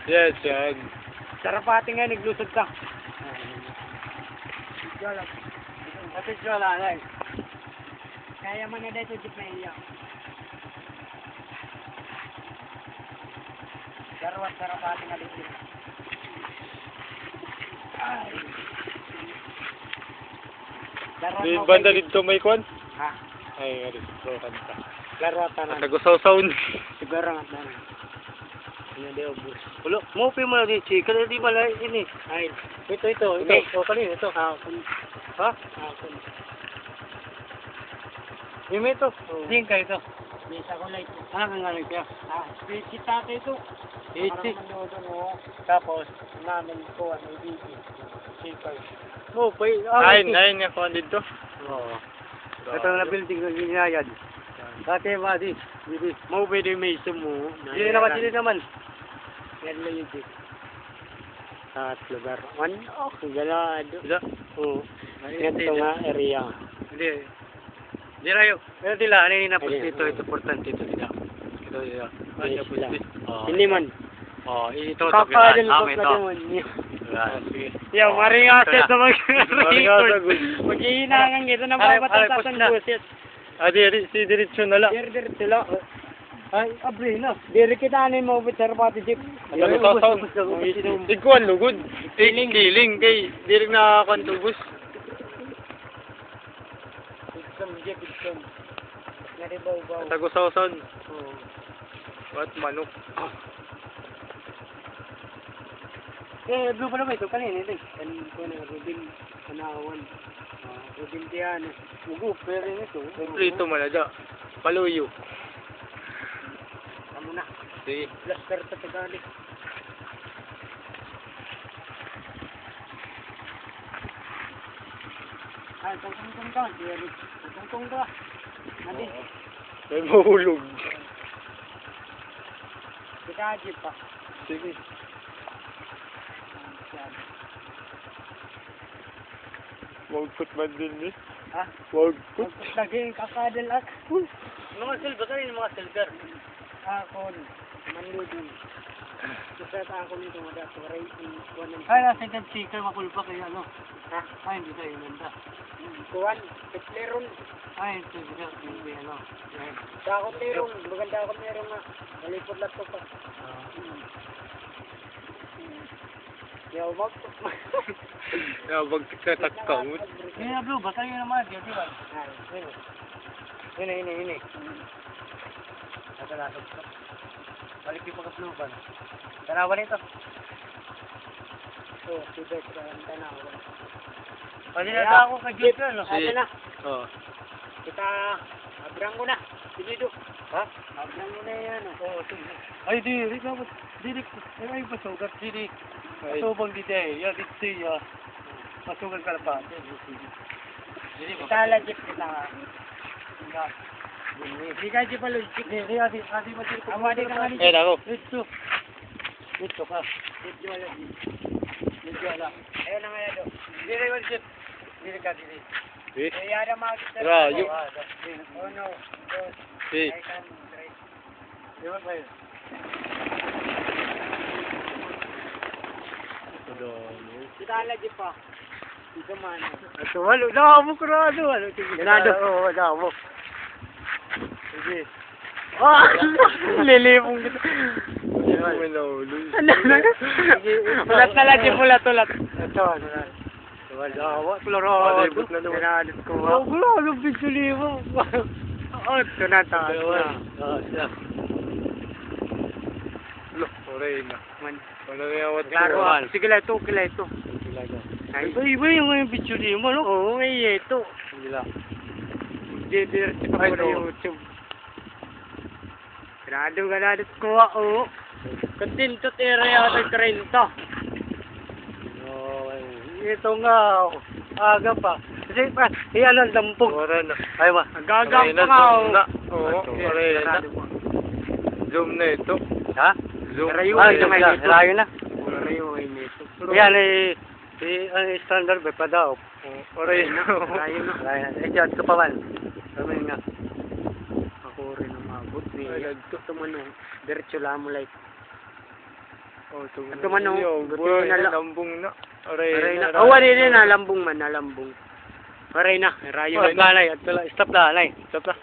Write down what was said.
Yes, yan. Sarapati nga, naglusod ka. Jola. Kasi jola, like. Kaya mo na dito, jeep na iya. Sarwat, sarapati nga dito. Ay. Di banda dito may kwan? Ha? Ay, nga dito. Kanta. Larwatan na. Nag-usaw-saw ni. Siguro nga na. Ano di obus. Wala, mopi mo na din, chika. Di ba lang ini? Ay, Ito. Okay. O, kanina, ito. Ha? Ime ito. Hindi ka ito. Hindi sa kulay ito. Ano nga lang siya? Kita ito. 80. Tapos, namin ko, ano, ibigin. Sipay. Oh, pay. Ayun nga kwan dito. Oo. Ito na building ng ginayad. Dati madi. Dili. Mau pwede may sumo. Dili naman. Yan lang yun dito. Sa lugar. Oh, galado. Bisa? Oo. Ito nga area. Hindi. Di rayo. Pero dila, ano yung napos dito? Ito importante ito dila. Ito dila. Yes, sila. Hindi man. Oh, ito. Kakadal ko ito. ka naman. Sige. Yo, maringaset na Maringaset. Mag-iinangan ito na babatasan ng busit. Si Diretso na lang. Diretso lang. Ay, abri na. Diri kita ni mo bitter pati jeep. Nag-usaw-saw. Iguan, lugod. Giling. Kay, di rin nakakwan tubos. Gibson. Naribaw-baw. Nag-usaw-saw. Oo. What, manok. Blue pa naman ito kanina ito. Kanina na Rubin Panawan. Rubin Tiano. Ugo, pero ito. Kumplito malada. Paluyo. Ano na? Sige. Plaster sa Tagalog. Ay, tungtong ka. Tungtong ka. Nadi. May mahulog. Kita jeep pa. Sige. Wagput man din eh. Ha? Wagput. Lagi kakadal at. Mga silver, kanina mga silver. Ako, manludon. Kasi ako nito madato rin. Ay, nasa second seeker, makulpa kayo ano. Ha? Ay, hindi tayo nanda. Kuwan, Petleron. Ay, ito, hindi ano. Dakot merong, maganda ako merong nga. Nalipod lang to pa. Yaw, Wagkatak ka mo. Hindi na blue, basta yun naman, di ba? Ini. Nakalasok ko. Balik yung pagka-blue ba? Tanawan ito. Oh, si Beth, ang tanawa. Pwede na ako kay Jeep yun, no? Ano na? Oo. Kita, abrang mo na. Dito. Ha? Abrang mo na yan. Oo, sige. Ay, di dapat. Ay, pasugat, di. Pasubang di day. Yan, dito siya. Pasugat ka na pa. Kita legit kita. Hindi ka di pa legit. Hindi, adi mo dito. Amadi ka nga legit. Eh, ako. Dito ka. Legit wala. Legit wala. Ayun na nga yan. Hindi rin yung Jeep. Hindi ka, di. Eh. Yara makikita. Rayo. Oh no. Eh. I can drive. Di ba pa yun? Kita legit pa. Dito man. Ito, walo. Nakamo ko na ano. Ganado. Oo, nakamo. Sige. Ah! Lilipong kita. May nahulog. Ano na? Ulat na legit ulat. Ito, ano na. Wala, ploro. Malibot na naman. Ginalit ko. Oh, gulo, video libo. Oh, ito na taas na. Siya. Look, oray na. Man. Wala na yung Klaro ah. Sige lang ito, kila ito. Ay, Iba yung video niyo mo, no? oo, may ito. Sila. Didiretso pa Ay, ko na no. YouTube. Ganado ko oo. Contentot area sa 30. Ito nga, aga pa. Kasi pa, iyan ang dampog. Oray na. Ay ba? Gagang pa Oray na, nga zoom na. Oo, Ito, oray na. Zoom na ito. Ha? Zoom. Rayo, Ay, ito may na. dito. Rayo na. Rayo ay nito. Yan ang standard ba pa daw? Oray na. Rayo na. Rayo na. Eh, dyan, ito pa man. Kami nga. Ako rin ang mabot. Ay, Ito man, diretso lang mo like. Oh, Ato man, oh. Buti na lang. lambong na. Aray na. Awan din na, lambong man, nalambong. Aray na, rayo Aray na. na. Stop na, Stop na.